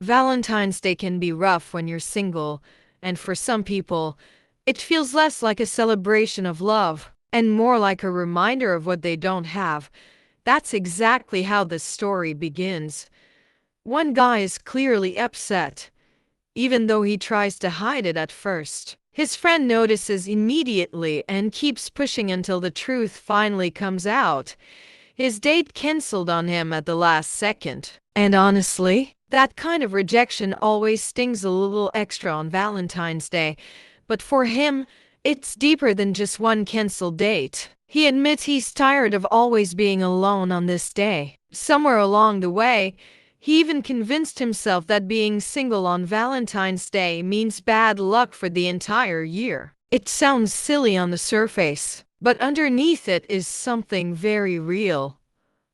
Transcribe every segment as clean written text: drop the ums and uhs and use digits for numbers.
Valentine's Day can be rough when you're single, and for some people, it feels less like a celebration of love and more like a reminder of what they don't have. That's exactly how the story begins. One guy is clearly upset, even though he tries to hide it at first. His friend notices immediately and keeps pushing until the truth finally comes out. His date canceled on him at the last second. And honestly, that kind of rejection always stings a little extra on Valentine's Day. But for him, it's deeper than just one canceled date. He admits he's tired of always being alone on this day. Somewhere along the way, he even convinced himself that being single on Valentine's Day means bad luck for the entire year. It sounds silly on the surface, but underneath it is something very real.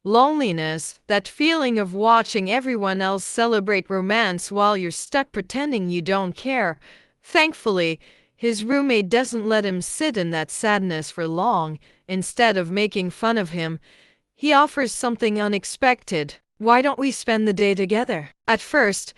Loneliness, that feeling of watching everyone else celebrate romance while you're stuck pretending you don't care. Thankfully, his roommate doesn't let him sit in that sadness for long. Instead of making fun of him, he offers something unexpected. Why don't we spend the day together? At first,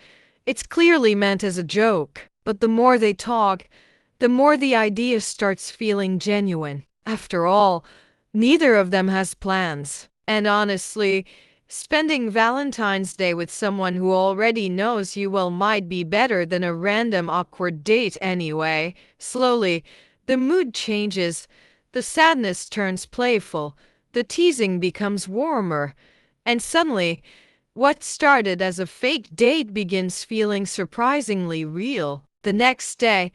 it's clearly meant as a joke, but the more they talk, the more the idea starts feeling genuine. After all, neither of them has plans. And honestly, spending Valentine's Day with someone who already knows you well might be better than a random awkward date anyway. Slowly, the mood changes, the sadness turns playful, the teasing becomes warmer, and suddenly, what started as a fake date begins feeling surprisingly real. The next day,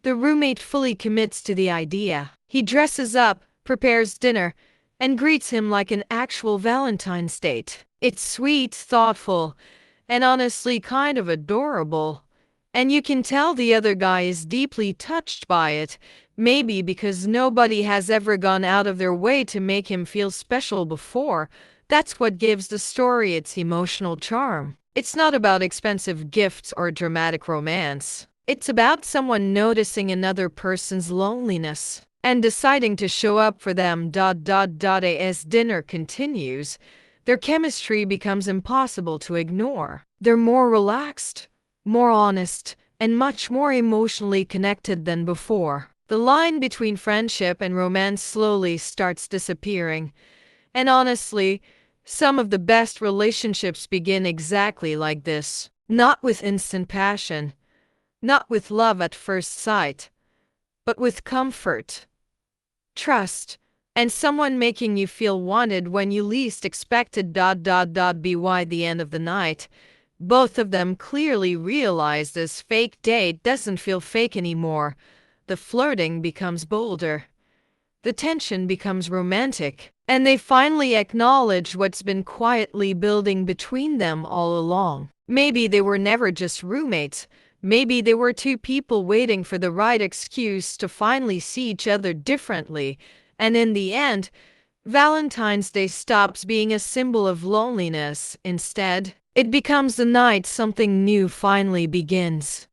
the roommate fully commits to the idea. He dresses up, prepares dinner, and greets him like an actual Valentine's date. It's sweet, thoughtful, and honestly kind of adorable. And you can tell the other guy is deeply touched by it, maybe because nobody has ever gone out of their way to make him feel special before. That's what gives the story its emotional charm. It's not about expensive gifts or dramatic romance. It's about someone noticing another person's loneliness and deciding to show up for them. As dinner continues, their chemistry becomes impossible to ignore. They're more relaxed, more honest, and much more emotionally connected than before. The line between friendship and romance slowly starts disappearing. And honestly, some of the best relationships begin exactly like this. Not with instant passion, not with love at first sight, but with comfort, trust, and someone making you feel wanted when you least expected. By the end of the night, both of them clearly realize this fake date doesn't feel fake anymore. The flirting becomes bolder. The tension becomes romantic, and they finally acknowledge what's been quietly building between them all along. Maybe they were never just roommates. Maybe they were two people waiting for the right excuse to finally see each other differently. And in the end, Valentine's Day stops being a symbol of loneliness. Instead, it becomes the night something new finally begins.